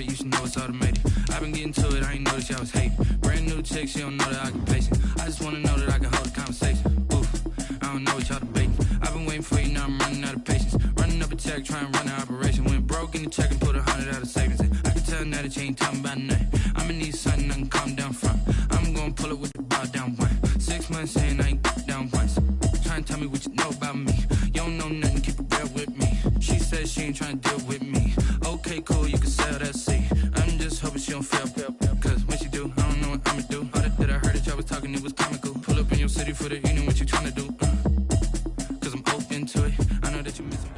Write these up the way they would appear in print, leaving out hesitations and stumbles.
habit, you should know it's automated. I've been getting to it, I ain't noticed y'all was hating. Brand new chick, she don't know that I can pace it. I just wanna know that I can hold a conversation. Oof, I don't know what y'all debating. I've been waiting for you, now I'm running out of patience. Running up a check, trying to run an operation. Went broke in the check and put 100 out of savings in. I can tell now that you ain't talking about nothing. I'ma need something I can calm down from. I'm gonna pull it with the bar down one. 6 months saying I ain't down once. Trying to tell me what you know about me. You don't know nothing, keep it real with me. She says she ain't trying to deal with me. Okay, cool, you can sell that seat. I'm just hoping she don't fail. Cause when she do, I don't know what I'ma do. All that I heard that y'all was talking, it was comical. Pull up in your city for the evening, what you trying to do? Cause I'm open to it. I know that you're missing.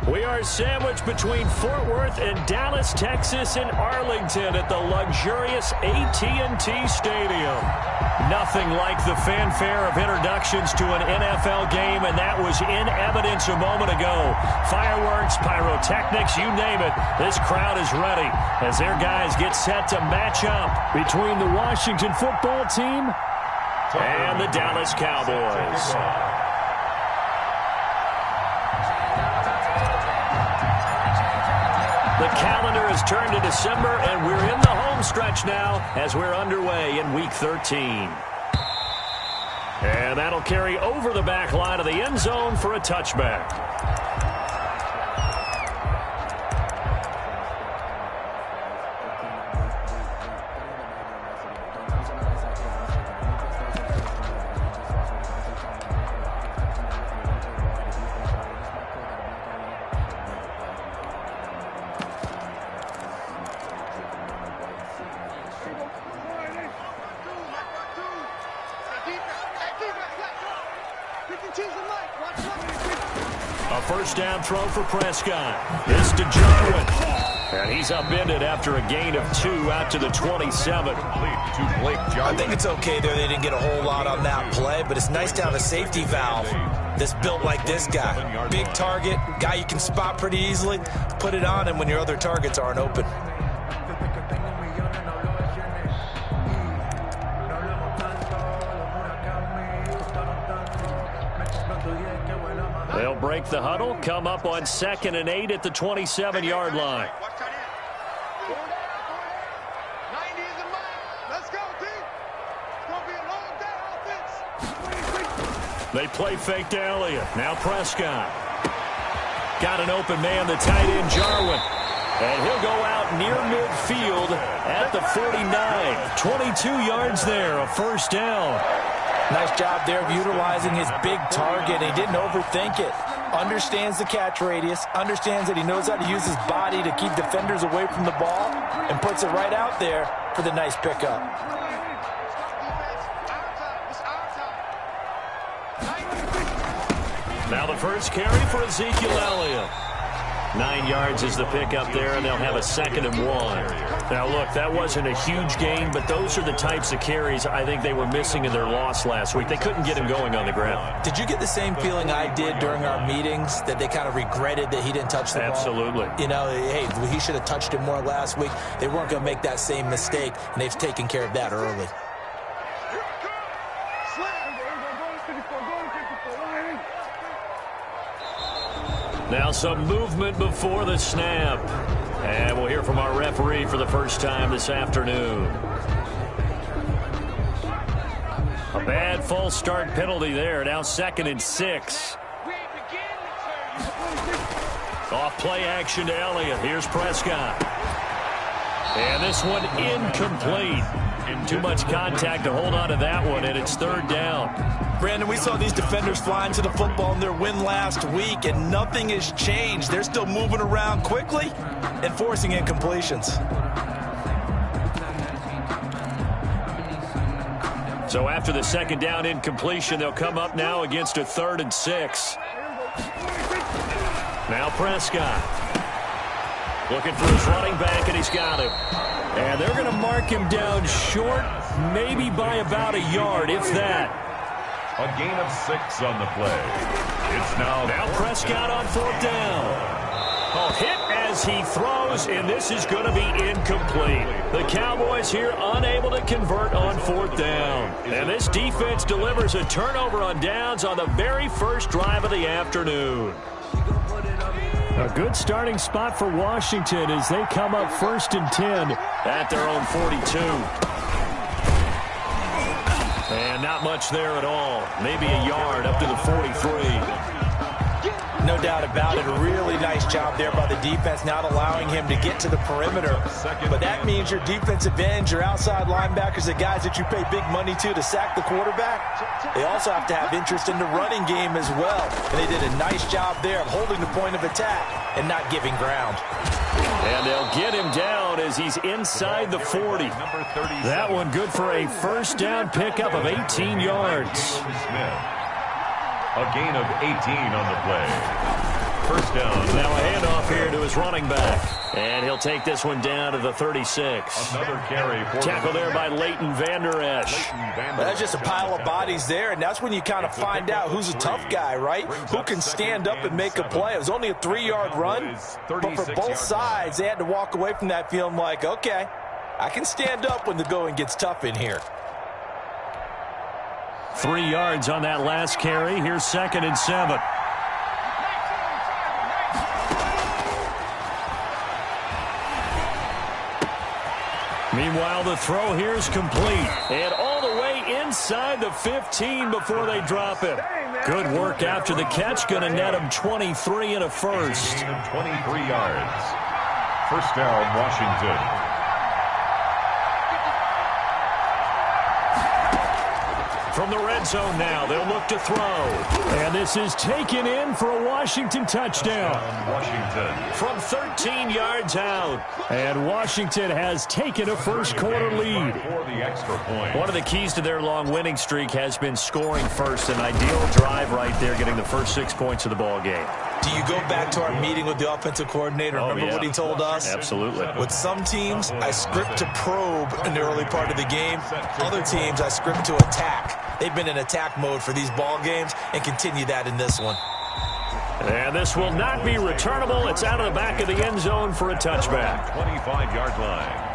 We are sandwiched between Fort Worth and Dallas, Texas, and Arlington at the luxurious AT&T Stadium. Nothing like the fanfare of introductions to an NFL game, and that was in evidence a moment ago. Fireworks, pyrotechnics, you name it. This crowd is ready as their guys get set to match up between the Washington football team and the Dallas Cowboys. The calendar has turned to December, and we're in the home stretch now as we're underway in Week 13. And that'll carry over the back line of the end zone for a touchback. A first down throw for Prescott. This to Jarwin. And he's upended after a gain of 2 out to the 27. I think it's okay there. They didn't get a whole lot on that play, but it's nice to have a safety valve that's built like this guy. Big target, guy you can spot pretty easily. Put it on him when your other targets aren't open. They'll break the huddle, come up on 2nd and 8 at the 27-yard line. They play fake to Elliott. Now Prescott. Got an open man, the tight end, Jarwin. And he'll go out near midfield at the 49. 22 yards there, a first down. Nice job there of utilizing his big target. He didn't overthink it. Understands the catch radius. Understands that he knows how to use his body to keep defenders away from the ball. And puts it right out there for the nice pickup. Now the first carry for Ezekiel Elliott. 9 yards is the pickup there, and they'll have a 2nd and 1. Now, look, that wasn't a huge gain, but those are the types of carries I think they were missing in their loss last week. They couldn't get him going on the ground. Did you get the same feeling I did during our meetings, that they kind of regretted that he didn't touch the ball? Absolutely. You know, hey, he should have touched it more last week. They weren't going to make that same mistake, and they've taken care of that early. Now some movement before the snap. And we'll hear from our referee for the first time this afternoon. A bad false start penalty there. Now 2nd and 6. Off play action to Elliott. Here's Prescott. And this one incomplete. Too much contact to hold on to that one, and it's 3rd down. Brandon, we saw these defenders flying to the football in their win last week, and nothing has changed. They're still moving around quickly and forcing incompletions. So after the 2nd down incompletion, they'll come up now against a 3rd and 6. Now Prescott. Looking for his running back, and he's got him. And they're going to mark him down short, maybe by about a yard, if that. A gain of 6 on the play. It's now Prescott on 4th down. A hit as he throws, and this is going to be incomplete. The Cowboys here unable to convert on 4th down. And this defense delivers a turnover on downs on the very first drive of the afternoon. A good starting spot for Washington as they come up 1st and 10 at their own 42. And not much there at all. Maybe a yard up to the 43. No doubt about it. A really nice job there by the defense, not allowing him to get to the perimeter. But that means your defensive ends, your outside linebackers, the guys that you pay big money to sack the quarterback, they also have to have interest in the running game as well. And they did a nice job there of holding the point of attack and not giving ground. And they'll get him down as he's inside the 40. That one good for a first down pickup of 18 yards. A gain of 18 on the play. First down. Now a handoff here to his running back. And he'll take this one down to the 36. Another carry. Tackle there by Leighton Vander Esch. That's just a pile of bodies there, and that's when you kind of find out who's a tough guy, right? Who can stand up and make a play. It was only a 3-yard run, but for both sides, they had to walk away from that feeling like, okay, I can stand up when the going gets tough in here. 3 yards on that last carry. Here's 2nd and 7. Meanwhile, the throw here is complete. And all the way inside the 15 before they drop him. Good work after the catch. Going to net him 23 and a first. 23 yards. First down, Washington. From the red zone now, they'll look to throw. And this is taken in for a Washington touchdown. Washington. From 13 yards out. And Washington has taken a first-quarter lead. For the extra point. One of the keys to their long winning streak has been scoring first. An ideal drive right there, getting the first 6 points of the ball game. Do you go back to our meeting with the offensive coordinator? Remember what he told us? Absolutely. With some teams, I script to probe in the early part of the game. Other teams, I script to attack. They've been in attack mode for these ball games and continue that in this one. And this will not be returnable. It's out of the back of the end zone for a touchback. 25-yard line.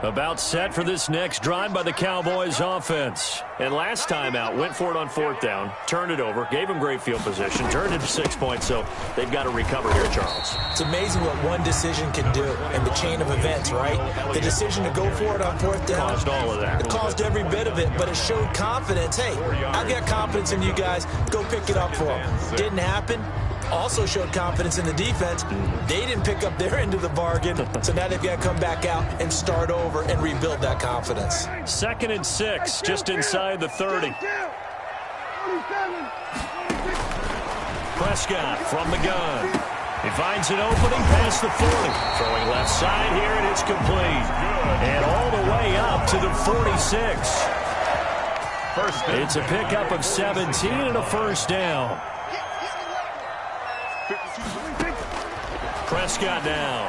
About set for this next drive by the Cowboys offense. And last time out, went for it on 4th down, turned it over, gave them great field position, turned it to 6 points, so they've got to recover here, Charles. It's amazing what one decision can do in the chain of events, right? The decision to go for it on 4th down. Caused all of that. It caused every bit of it, but it showed confidence. Hey, I've got confidence in you guys. Go pick it up for them. Didn't happen. Also showed confidence in the defense. They didn't pick up their end of the bargain, so now they've got to come back out and start over and rebuild that confidence. 2nd and 6, just inside the 30. Prescott from the gun. He finds an opening past the 40. Throwing left side here, and it's complete. And all the way up to the 46. It's a pickup of 17 and a first down. Prescott now.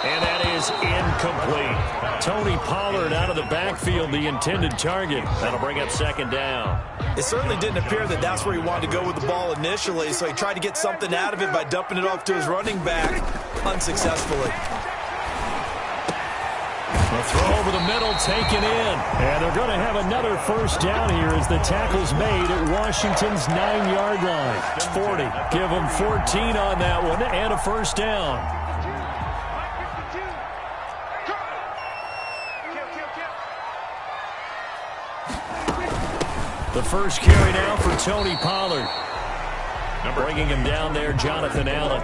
And that is incomplete. Tony Pollard out of the backfield, the intended target. That'll bring up 2nd down. It certainly didn't appear that that's where he wanted to go with the ball initially, so he tried to get something out of it by dumping it off to his running back unsuccessfully. The throw over the middle taken in. And they're going to have another first down here as the tackle's made at Washington's 9-yard line. It's 40. Give them 14 on that one and a first down. The first carry now for Tony Pollard. Bringing him down there, Jonathan Allen.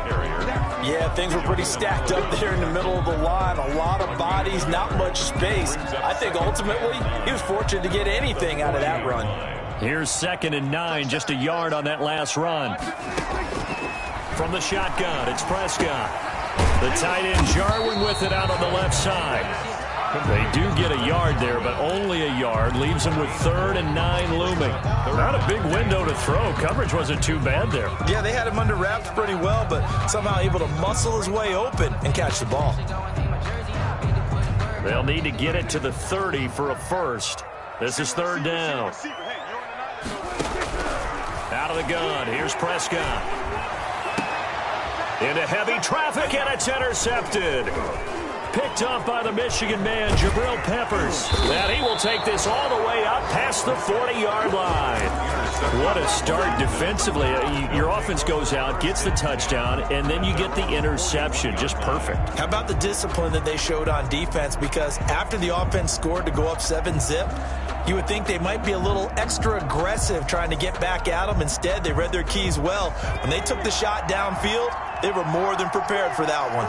Yeah, things were pretty stacked up there in the middle of the line. A lot of bodies, not much space. I think ultimately he was fortunate to get anything out of that run. Here's 2nd and 9, just a yard on that last run. From the shotgun, it's Prescott. The tight end Jarwin with it out on the left side. They do get a yard there, but only a yard. Leaves them with 3rd and 9 looming. Not a big window to throw. Coverage wasn't too bad there. Yeah, they had him under wraps pretty well, but somehow able to muscle his way open and catch the ball. They'll need to get it to the 30 for a first. This is 3rd down. Out of the gun. Here's Prescott. Into heavy traffic, and it's intercepted. Picked off by the Michigan man, Jabril Peppers. And he will take this all the way up past the 40-yard line. What a start defensively. Your offense goes out, gets the touchdown, and then you get the interception. Just perfect. How about the discipline that they showed on defense? Because after the offense scored to go up 7-zip, you would think they might be a little extra aggressive trying to get back at them. Instead, they read their keys well. When they took the shot downfield, they were more than prepared for that one.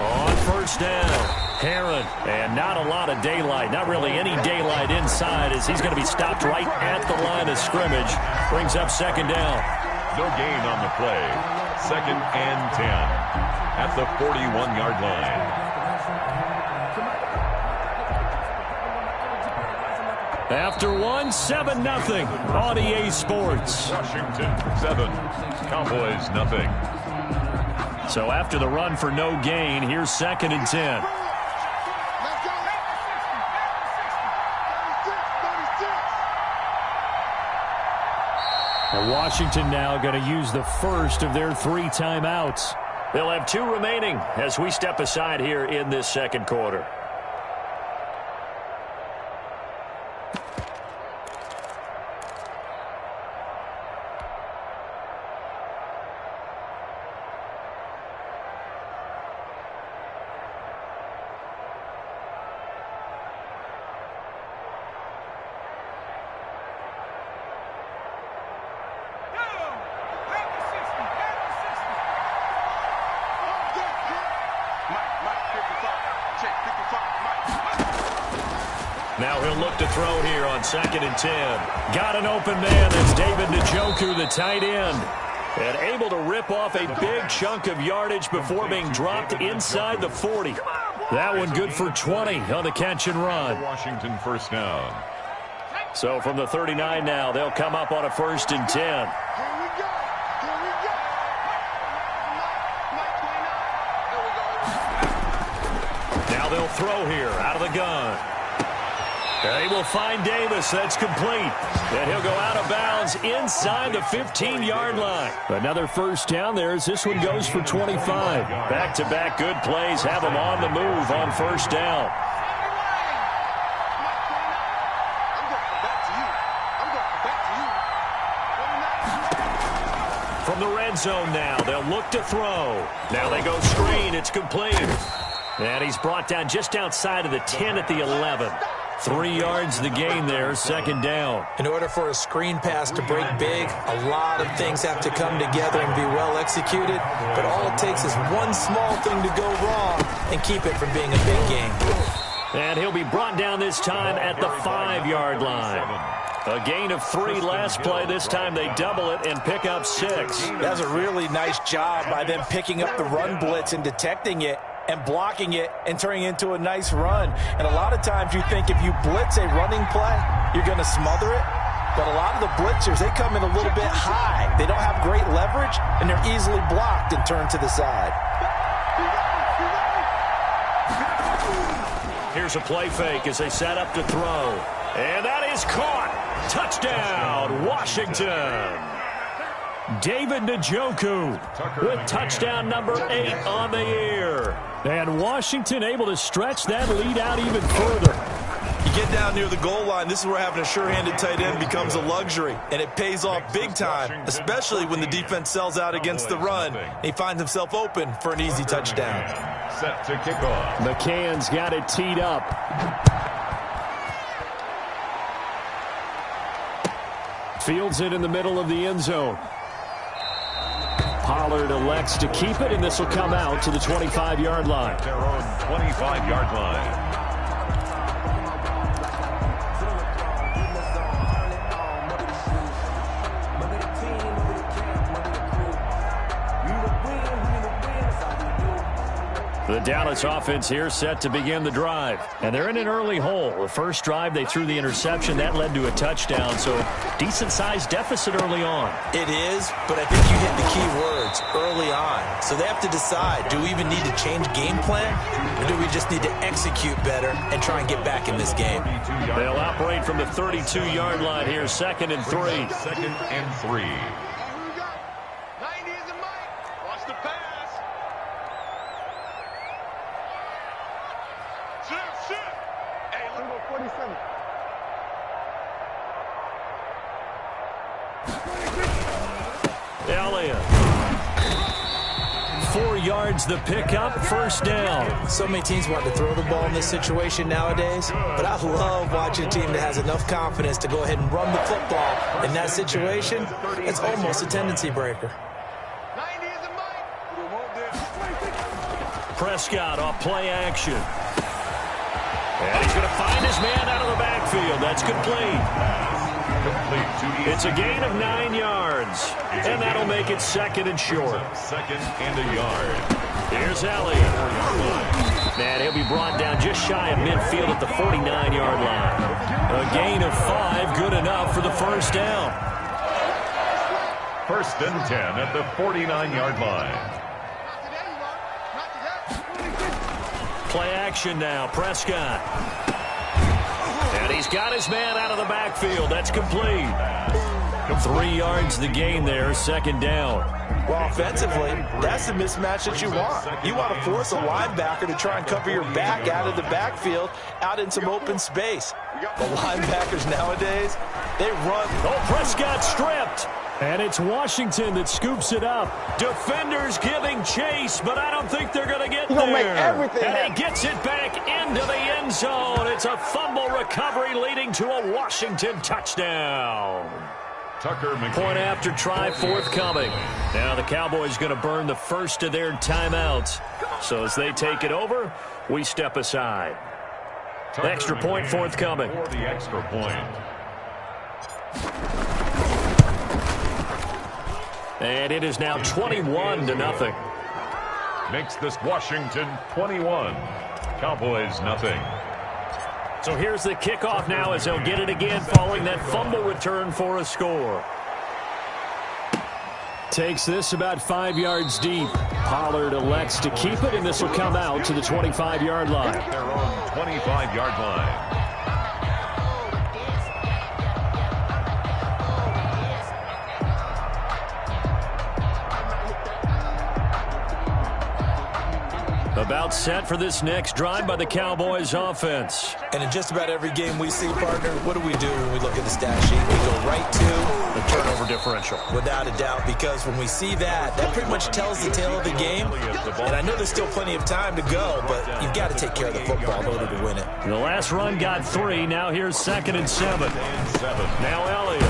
On first down, Herron, and not a lot of daylight, not really any daylight inside as he's going to be stopped right at the line of scrimmage. Brings up second down. No gain on the play. 2nd and 10 at the 41-yard line. After one, 7-0 on EA Sports. Washington 7, Cowboys nothing. So after the run for no gain, here's 2nd and 10. And Washington now going to use the first of their 3 timeouts. They'll have 2 remaining as we step aside here in this second quarter. Now he'll look to throw here on 2nd and 10. Got an open man. That's David Njoku, the tight end. And able to rip off a big chunk of yardage before being dropped inside the 40. That one good for 20 on the catch and run. Washington first down. So from the 39 now, they'll come up on a 1st and 10. Now they'll throw here out of the gun. They will find Davis. That's complete. And he'll go out of bounds inside the 15-yard line. Another first down there as this one goes for 25. Back-to-back good plays have him on the move on first down. From the red zone now, they'll look to throw. Now they go screen. It's complete. And he's brought down just outside of the 10 at the 11. 3 yards the gain there, 2nd down. In order for a screen pass to break big, a lot of things have to come together and be well executed. But all it takes is one small thing to go wrong and keep it from being a big game. And he'll be brought down this time at the 5-yard line. A gain of 3 last play. This time they double it and pick up 6. That's a really nice job by them picking up the run blitz and detecting it and blocking it and turning it into a nice run. And a lot of times you think if you blitz a running play, you're going to smother it. But a lot of the blitzers, they come in a little bit high. They don't have great leverage, and they're easily blocked and turned to the side. Here's a play fake as they set up to throw. And that is caught. Touchdown, Washington. David Njoku with touchdown number 8 on the year. And Washington able to stretch that lead out even further. You get down near the goal line, this is where having a sure-handed tight end becomes a luxury. And it pays off big time, especially when the defense sells out against the run. He finds himself open for an easy touchdown. Set to kick off. McCann's got it teed up. Fields it in the middle of the end zone. Pollard elects to keep it, and this will come out to the 25-yard line. Their own 25-yard line. The Dallas offense here set to begin the drive. And they're in an early hole. The first drive, they threw the interception. That led to a touchdown, so decent-sized deficit early on. It is, but I think you hit the key words, early on. So they have to decide, do we even need to change game plan, or do we just need to execute better and try and get back in this game? They'll operate from the 32-yard line here, 2nd and 3. 2nd and 3. Watch the pass. Shit. Hey, look. 47. Elliott. 4 yards the pickup, first down. So many teams want to throw the ball in this situation nowadays, but I love watching a team that has enough confidence to go ahead and run the football. In that situation, it's almost a tendency breaker. Prescott off play action. And he's going to find his man out of the backfield. That's complete. It's a gain of 9 yards, and that'll make it second and short. Second and a yard. Here's Elliott. And he'll be brought down just shy of midfield at the 49-yard line. A gain of 5, good enough for the first down. First and 10 at the 49-yard line. Play action now, Prescott. And he's got his man out of the backfield. That's complete. 3 yards the gain there, second down. Well, offensively, that's the mismatch that you want. You want to force a linebacker to try and cover your back out of the backfield, out in some open space. The linebackers nowadays, they run. Oh, Prescott stripped. And it's Washington that scoops it up. Defenders giving chase, but I don't think they're going to get there. Make everything and happen. he gets it back into the end zone. It's a fumble recovery leading to a Washington touchdown. Tucker McKay. Point after try forthcoming. Now the Cowboys going to burn the first of their timeouts. So as they take it over, we step aside. Tucker Extra point McKay forthcoming. For the extra point. And it is now 21-0. Makes this Washington 21. Cowboys nothing. So here's the kickoff now as they'll get it again following that fumble return for a score. Takes this about 5 yards deep. Pollard elects to keep it, and this will come out to the 25-yard line. Their own 25-yard line. About set for this next drive by the Cowboys offense. And in just about every game we see, partner, what do we do when we look at the stat sheet? We go right to the turnover differential. Without a doubt, because when we see that, that pretty much tells the tale of the game. And I know there's still plenty of time to go, but you've got to take care of the football in order to win it. The last run got 3. Now here's 2nd and 7. Now Elliott.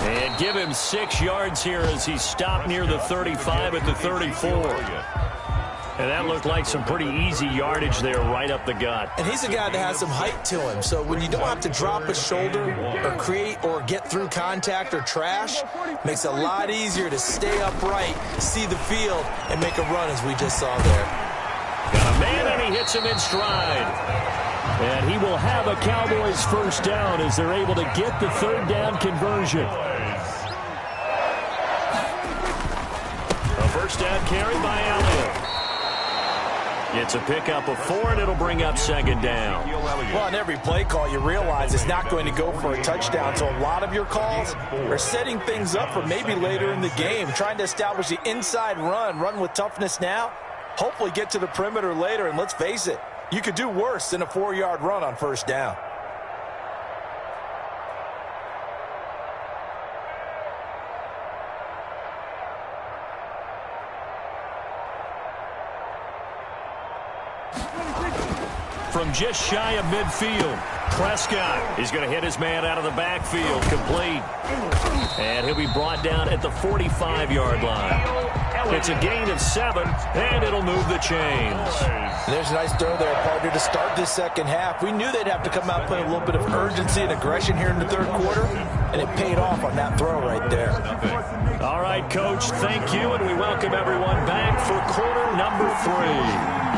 And give him 6 yards here as he stopped near the 35 at the 34. And that looked like some pretty easy yardage there right up the gut. And he's a guy that has some height to him. So when you don't have to drop a shoulder or create or get through contact or trash, makes it a lot easier to stay upright, see the field, and make a run as we just saw there. Got a man, and he hits him in stride. And he will have a Cowboys first down as they're able to get the third down conversion. A first down carry by Elliott. It's a pickup of 4, and it'll bring up 2nd down. Well, on every play call, you realize it's not going to go for a touchdown. So a lot of your calls are setting things up for maybe later in the game, trying to establish the inside run with toughness now, hopefully get to the perimeter later. And let's face it, you could do worse than a 4-yard run on first down. From just shy of midfield, Prescott is going to hit his man out of the backfield, complete. And he'll be brought down at the 45-yard line. It's a gain of 7, and it'll move the chains. There's a nice throw there, partner, to start this second half. We knew they'd have to come out playing a little bit of urgency and aggression here in the third quarter, and it paid off on that throw right there. All right, Coach, thank you, and we welcome everyone back for quarter number 3.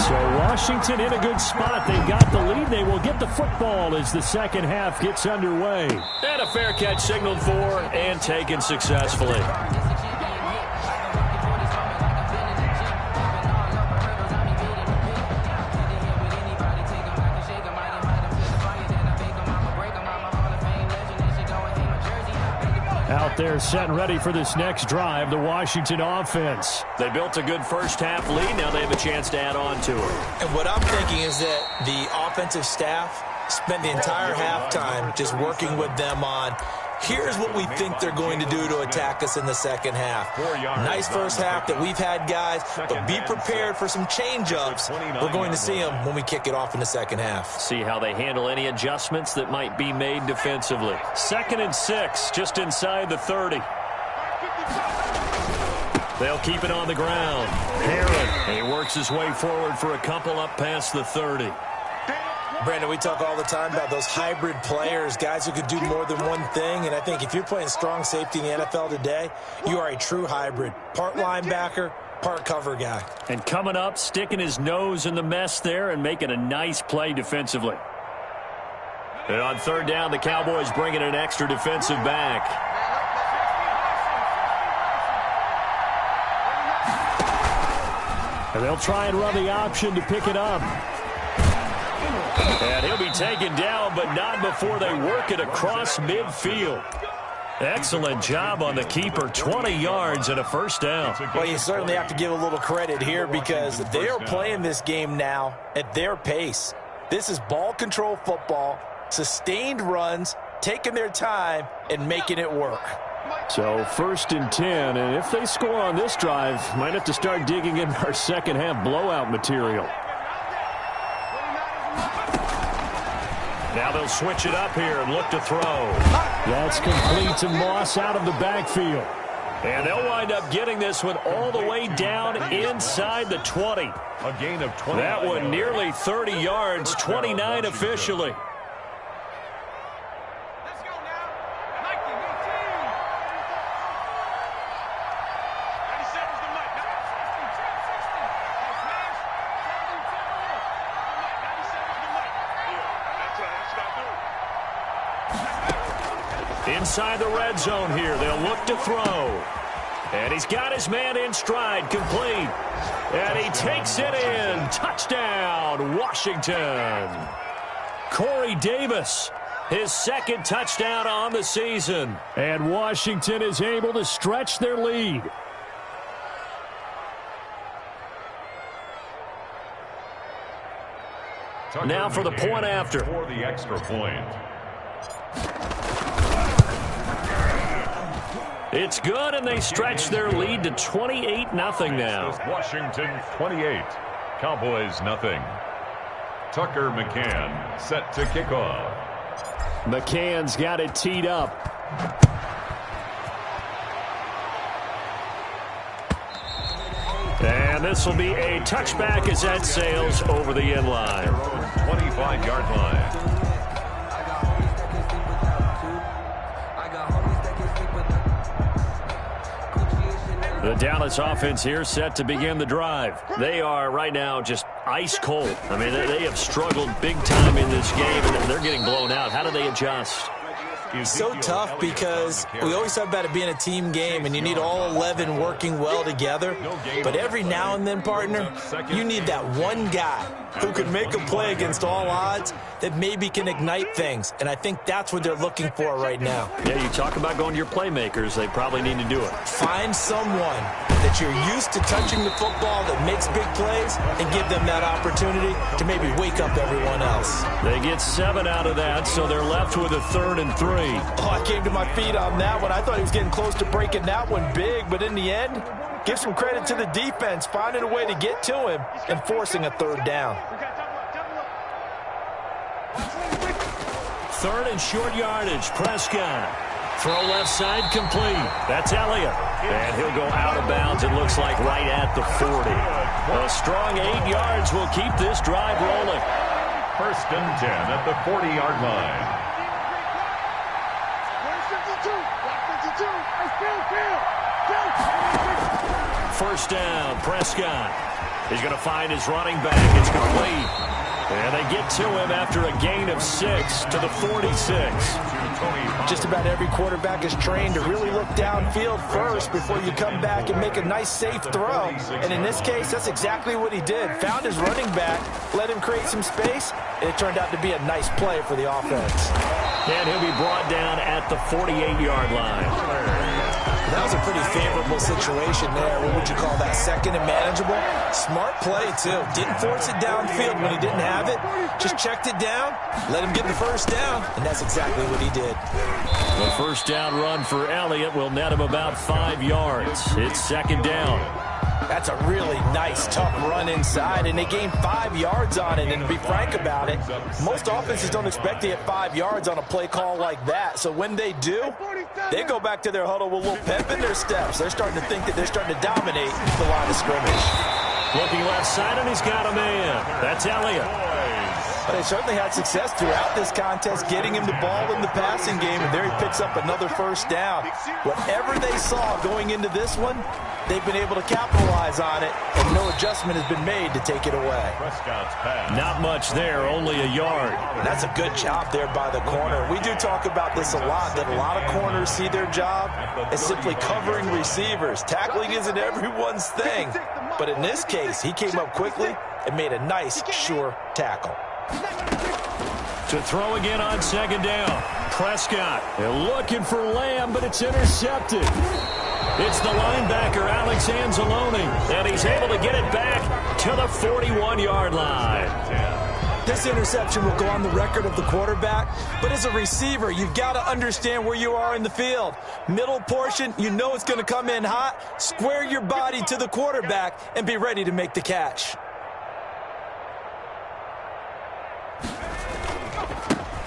So Washington in a good spot. They've got the lead. They will get the football as the second half gets underway. And a fair catch signaled for and taken successfully. Out there set and ready for this next drive, the Washington offense. They built a good first-half lead. Now they have a chance to add on to it. And what I'm thinking is that the offensive staff spent the entire halftime just working with them on, here's what we think they're going to do to attack us in the second half. Nice first half that we've had, guys, but be prepared for some change-ups. We're going to see them when we kick it off in the second half. See how they handle any adjustments that might be made defensively. 2nd and 6, just inside the 30. They'll keep it on the ground. Herron, and he works his way forward for a couple up past the 30. Brandon, we talk all the time about those hybrid players, guys who could do more than one thing, and I think if you're playing strong safety in the NFL today, you are a true hybrid. Part linebacker, part cover guy. And coming up, sticking his nose in the mess there and making a nice play defensively. And on 3rd down, the Cowboys bring in an extra defensive back. And they'll try and run the option to pick it up. And he'll be taken down, but not before they work it across midfield. Excellent job on the keeper. 20 yards and a first down. Well, you certainly have to give a little credit here because they are playing this game now at their pace. This is ball control football, sustained runs, taking their time, and making it work. So 1st and 10, and if they score on this drive, might have to start digging in our second half blowout material. Now they'll switch it up here and look to throw. That's complete to Moss out of the backfield. And they'll wind up getting this one all the way down inside the 20. A gain of 20. That one nearly 30 yards, 29 officially. Inside the red zone here, they'll look to throw. And he's got his man in stride, complete. And he takes it in. Touchdown, Washington. Corey Davis, his 2nd touchdown on the season. And Washington is able to stretch their lead. Now for the point after. For the extra point. It's good, and they stretch their lead to 28-0 now. Washington 28, Cowboys nothing. Tucker McCann set to kick off. McCann's got it teed up. And this will be a touchback as that sails over the end line. 25-yard line. The Dallas offense here set to begin the drive. They are right now just ice cold. I mean, they have struggled big time in this game, and they're getting blown out. How do they adjust? So tough because we always talk about it being a team game, and you need all 11 working well together. But every now and then, partner, you need that one guy who can make a play against all odds that maybe can ignite things. And I think that's what they're looking for right now. Yeah, you talk about going to your playmakers. They probably need to do it. Find someone that you're used to touching the football that makes big plays and give them that opportunity to maybe wake up everyone else. They get 7 out of that, so they're left with a 3rd and 3. Oh, I came to my feet on that one. I thought he was getting close to breaking that one big, but in the end, give some credit to the defense, finding a way to get to him and forcing a 3rd down. 3rd and short yardage, Prescott. Throw left side complete. That's Elliott. And he'll go out of bounds, it looks like, right at the 40. A strong 8 yards will keep this drive rolling. 1st and 10 at the 40-yard line. First down, Prescott. He's going to find his running back. It's complete. And they get to him after a gain of 6 to the 46. Just about every quarterback is trained to really look downfield first before you come back and make a nice, safe throw. And in this case, that's exactly what he did. Found his running back, let him create some space, and it turned out to be a nice play for the offense. And he'll be brought down at the 48-yard line. pretty favorable situation there. What would you call that? Second and manageable? Smart play, too. Didn't force it downfield when he didn't have it. Just checked it down, let him get the first down, and that's exactly what he did. The first down run for Elliott will net him about 5 yards. It's second down. That's a really nice, tough run inside, and they gained 5 yards on it. And to be frank about it, most offenses don't expect to get 5 yards on a play call like that. So when they do, they go back to their huddle with a little pep in their steps. They're starting to think that they're starting to dominate the line of scrimmage. Looking left side, and he's got a man. That's Elliott. They certainly had success throughout this contest getting him the ball in the passing game, and there he picks up another first down. Whatever they saw going into this one, they've been able to capitalize on it, and no adjustment has been made to take it away. Not much there, only a yard. That's a good job there by the corner. We do talk about this a lot, that a lot of corners see their job as simply covering receivers. Tackling isn't everyone's thing, but in this case, he came up quickly and made a nice, sure tackle. To throw again on second down. Prescott, they're looking for Lamb, but it's intercepted. It's the linebacker, Alex Anzalone, and he's able to get it back to the 41-yard line. This interception will go on the record of the quarterback, but as a receiver, you've got to understand where you are in the field. Middle portion, you know it's going to come in hot. Square your body to the quarterback and be ready to make the catch.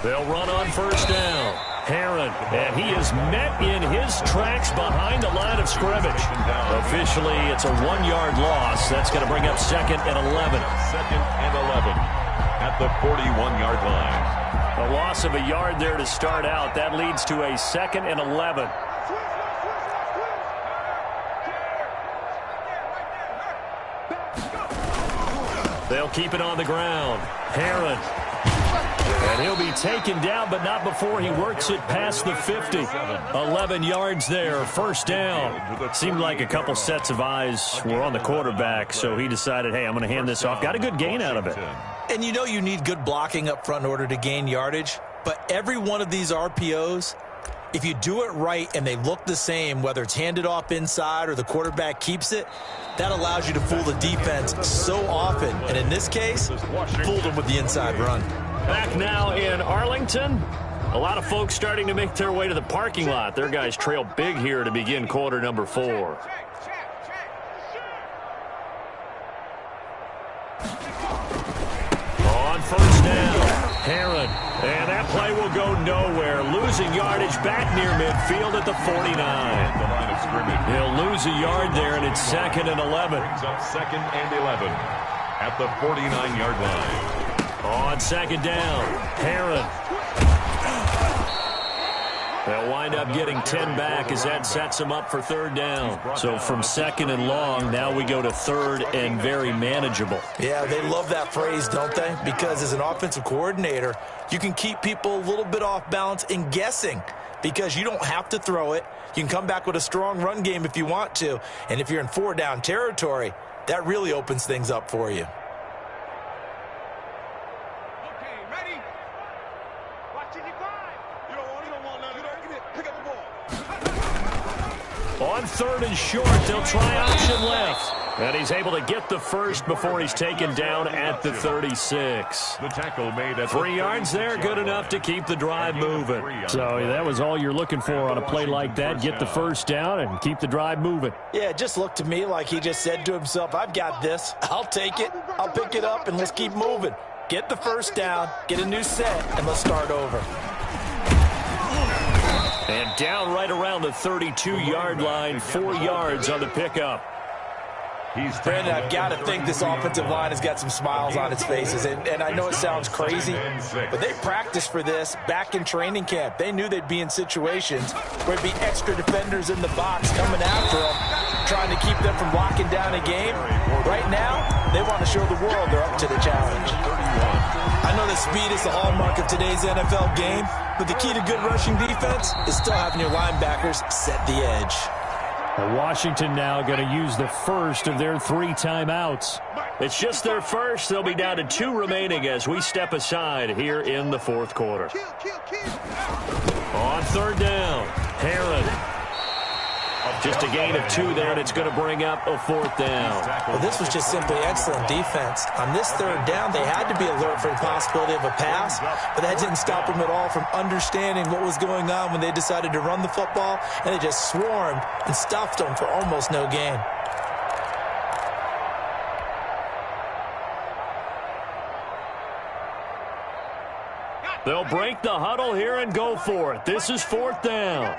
They'll run on first down. Herron, and he is met in his tracks behind the line of scrimmage. Officially, it's a 1-yard loss. That's going to bring up second and 11. Second and 11 at the 41-yard line. A loss of a yard there to start out. That leads to a second and 11. They'll keep it on the ground. Herron. And he'll be taken down, but not before he works it past the 50. 11 yards there, first down. Seemed like a couple sets of eyes were on the quarterback, so he decided, hey, I'm going to hand this off. Got a good gain out of it. And you know you need good blocking up front in order to gain yardage, but every one of these RPOs, if you do it right and they look the same, whether it's handed off inside or the quarterback keeps it, that allows you to fool the defense so often. And in this case, fooled them with the inside run. Back now in Arlington. A lot of folks starting to make their way to the parking lot. Their guys trail big here to begin quarter number 4. On first down, Herron. And that play will go nowhere. Losing yardage back near midfield at the 49. The line of scrimmage. He'll lose a yard there, and it's second and 11. Brings up second and 11 at the 49-yard line. On second down, Herron. They'll wind up getting 10 back as that sets them up for third down. So from second and long, now we go to third and very manageable. Yeah, they love that phrase, don't they? Because as an offensive coordinator, you can keep people a little bit off balance and guessing because you don't have to throw it. You can come back with a strong run game if you want to. And if you're in 4-down territory, that really opens things up for you. On third and short, they'll try option left. And he's able to get the first before he's taken down at the 36. The tackle made at 3 yards there, good enough to keep the drive moving. So that was all you're looking for on a play like that. Get the first down and keep the drive moving. Yeah, it just looked to me like he just said to himself, I've got this. I'll take it. I'll pick it up, and let's keep moving. Get the first down, get a new set, and let's start over. And down right around the 32-yard line, 4 yards on the pickup. Brandon, I've got to think this offensive line has got some smiles on its faces. And I know it sounds crazy, but they practiced for this back in training camp. They knew they'd be in situations where there'd be extra defenders in the box coming after them, trying to keep them from locking down a game. Right now, they want to show the world they're up to the challenge. I know that speed is the hallmark of today's NFL game, but the key to good rushing defense is still having your linebackers set the edge. Washington now going to use the first of their 3 timeouts. It's just their first. They'll be down to 2 remaining as we step aside here in the fourth quarter. On third down, Herron. Just a gain of 2 there, and it's going to bring up a 4th down. Well, this was just simply excellent defense. On this 3rd down, they had to be alert for the possibility of a pass, but that didn't stop them at all from understanding what was going on when they decided to run the football, and they just swarmed and stuffed them for almost no gain. They'll break the huddle here and go for it. This is 4th down.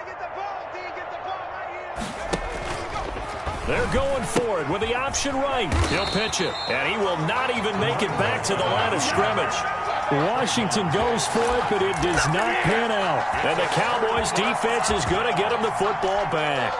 They're going for it with the option right. He'll pitch it, and he will not even make it back to the line of scrimmage. Washington goes for it, but it does not pan out. And the Cowboys' defense is going to get him the football back.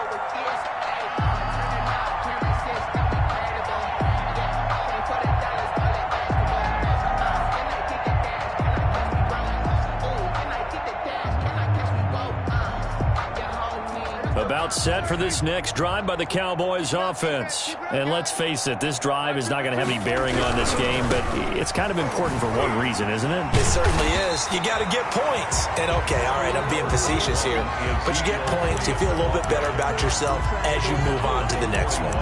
About set for this next drive by the Cowboys offense. And let's face it, this drive is not going to have any bearing on this game, but it's kind of important for one reason, isn't it? It certainly is. You got to get points. And okay, all right, I'm being facetious here, but you get points, you feel a little bit better about yourself as you move on to the next one.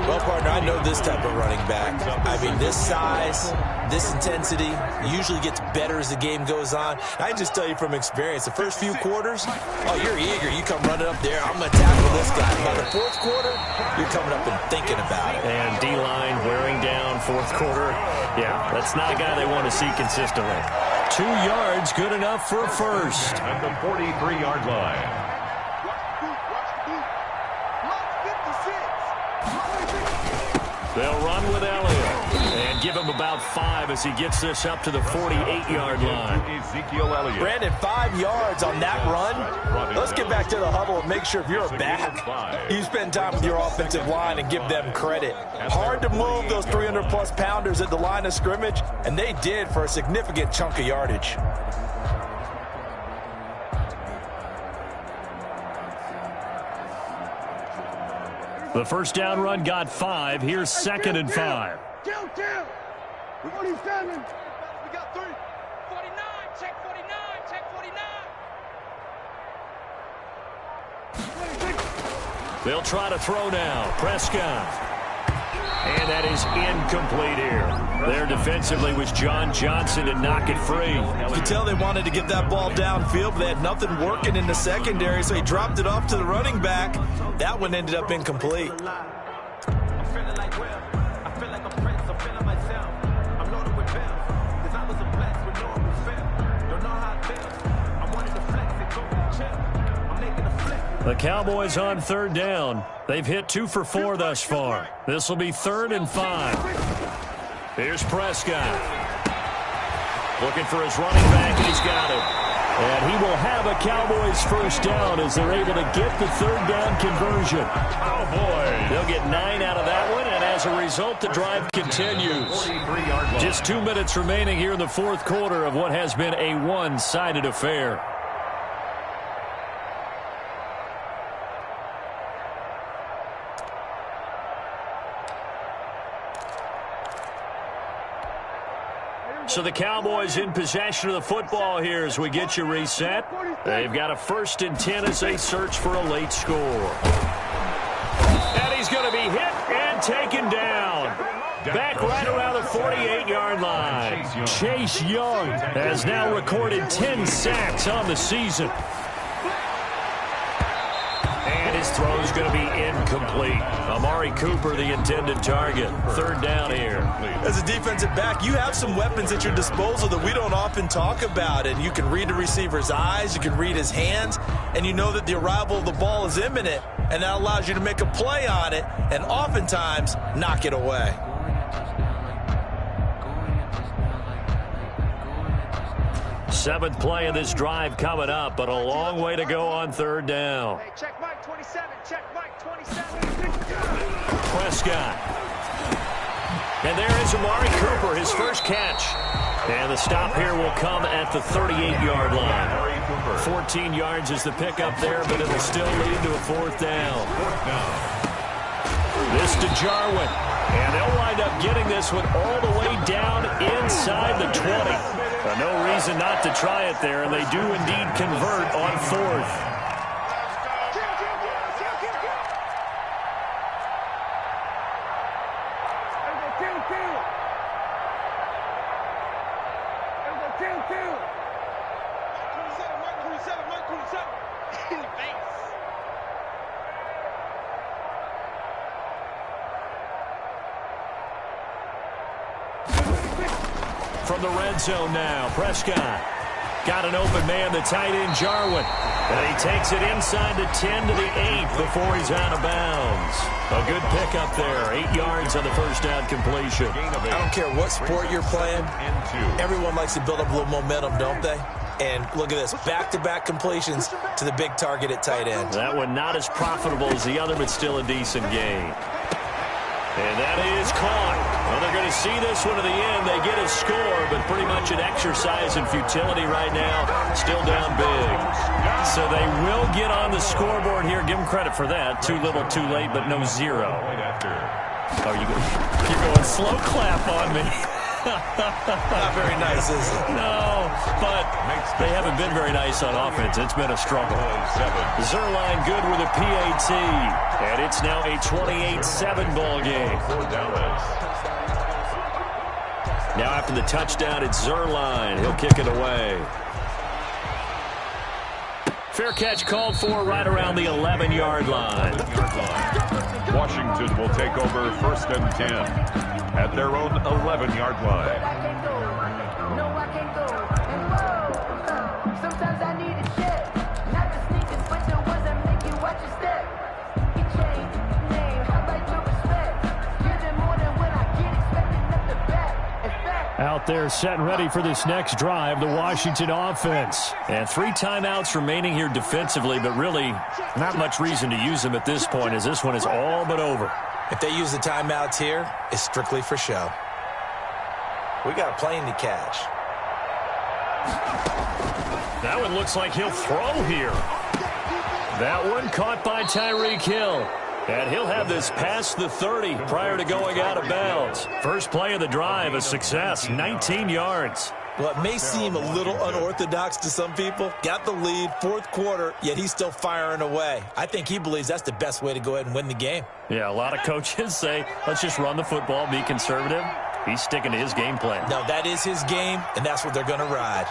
Well, partner, I know this type of running back. I mean, this size, this intensity usually gets better as the game goes on. I can just tell you from experience, the first few quarters, oh, you're eager. You come running up there, I'm going to tackle this guy. By the 4th quarter, you're coming up and thinking about it. And D-line wearing down 4th quarter. Yeah, that's not a guy they want to see consistently. 2 yards, good enough for a first. At the 43-yard line. They'll run with Elliott and give him about 5 as he gets this up to the 48-yard line. Ezekiel Elliott. Brandon, 5 yards on that run. Let's get back to the huddle and make sure if you're a back, you spend time with your offensive line and give them credit. Hard to move those 300-plus pounders at the line of scrimmage, and they did for a significant chunk of yardage. The first down run got 5. Here's 2nd and 5. Count. 47. We got 3. 49. Check 49. Check 49. They'll try to throw now. Prescott. And that is incomplete here. There defensively was John Johnson to knock it free. You could tell they wanted to get that ball downfield, but they had nothing working in the secondary, so he dropped it off to the running back. That one ended up incomplete. The Cowboys on 3rd down. They've hit 2 for 4 thus far. This will be 3rd and 5. Here's Prescott. Looking for his running back, and he's got it. And he will have a Cowboys first down as they're able to get the 3rd down conversion. Oh, boy. They'll get 9 out of that one, and as a result, the drive continues. Just 2 minutes remaining here in the 4th quarter of what has been a one-sided affair. So the Cowboys in possession of the football here as we get you reset. They've got a 1st and 10 as they search for a late score. And he's going to be hit and taken down. Back right around the 48-yard line. Chase Young has now recorded 10 sacks on the season. And his throw is going to be incomplete. Amari Cooper, the intended target. 3rd down here. As a defensive back, you have some weapons at your disposal that we don't often talk about. And you can read the receiver's eyes, you can read his hands, and you know that the arrival of the ball is imminent. And that allows you to make a play on it and oftentimes knock it away. Seventh play of this drive coming up, but a long way to go on 3rd down. Hey, check Mike 27. Check Mike 27. Prescott. And there is Amari Cooper, his first catch. And the stop here will come at the 38-yard line. 14 yards is the pickup there, but it'll still lead to a 4th down. This to Jarwin. And they'll wind up getting this one all the way down inside the 20. No reason not to try it there, and they do indeed convert on 4th. In the face. From the red zone now, Prescott. Got an open man, the tight end, Jarwin. And he takes it inside the 10 to the 8 before he's out of bounds. A good pickup there. 8 yards on the first down completion. I don't care what sport you're playing. Everyone likes to build up a little momentum, don't they? And look at this, back-to-back completions to the big target at tight end. That one not as profitable as the other, but still a decent gain. And that is caught. Well, they're going to see this one to the end. They get a score, but pretty much an exercise in futility right now. Still down big. So they will get on the scoreboard here. Give them credit for that. Too little, too late, but no zero. Oh, you're going slow clap on me. Not very nice, is it? No, but they haven't been very nice on offense. It's been a struggle. Zerline good with a PAT, and it's now a 28-7 ball game. Now after the touchdown, it's Zerline. He'll kick it away. Fair catch called for right around the 11-yard line. Washington will take over 1st and 10 at their own 11-yard line. Sometimes I need a check, not the sneakers, but the ones that make you watch your step. You change your name, how about your respect? Give them more than when I get expecting up the back. Out there set and ready for this next drive, the Washington offense. And 3 timeouts remaining here defensively, but really not much reason to use them at this point, as this one is all but over. If they use the timeouts here, it's strictly for show. We got a plane to catch. That one looks like he'll throw here. That one caught by Tyreek Hill. And he'll have this past the 30 prior to going out of bounds. First play of the drive, a success, 19 yards. Well, it may seem a little unorthodox to some people. Got the lead, 4th quarter, yet he's still firing away. I think he believes that's the best way to go ahead and win the game. Yeah, a lot of coaches say, let's just run the football, be conservative. He's sticking to his game plan. No, that is his game, and that's what they're going to ride.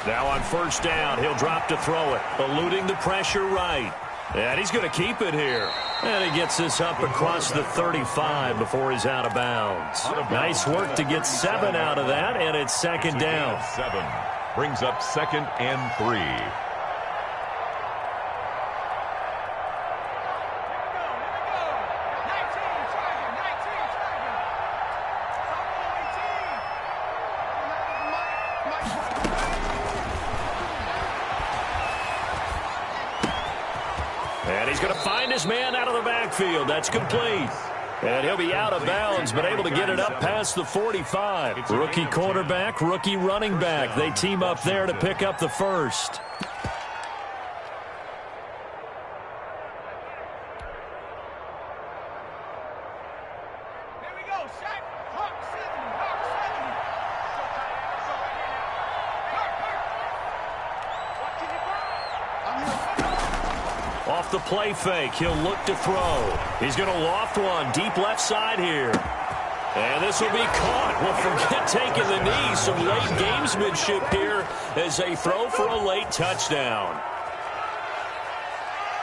Now on 1st down, he'll drop to throw it, eluding the pressure right. And he's going to keep it here. And he gets this up across the 35 before he's out of bounds. Nice work to get 7 out of that, and it's 2nd down. 7 brings up 2nd and 3. And he's going to find his man out of the backfield. That's complete. And he'll be out of bounds, but able to get it up past the 45. Rookie quarterback, rookie running back. They team up there to pick up the first. Off the play fake, he'll look to throw. He's going to loft one deep left side here. And this will be caught. Well, forget taking the knee. Some late gamesmanship here as they throw for a late touchdown.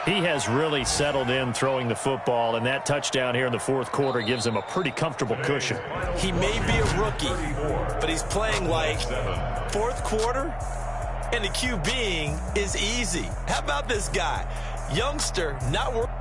He has really settled in throwing the football, and that touchdown here in the 4th quarter gives him a pretty comfortable cushion. He may be a rookie, but he's playing like 4th quarter, and the QBing is easy. How about this guy? Youngster, not working.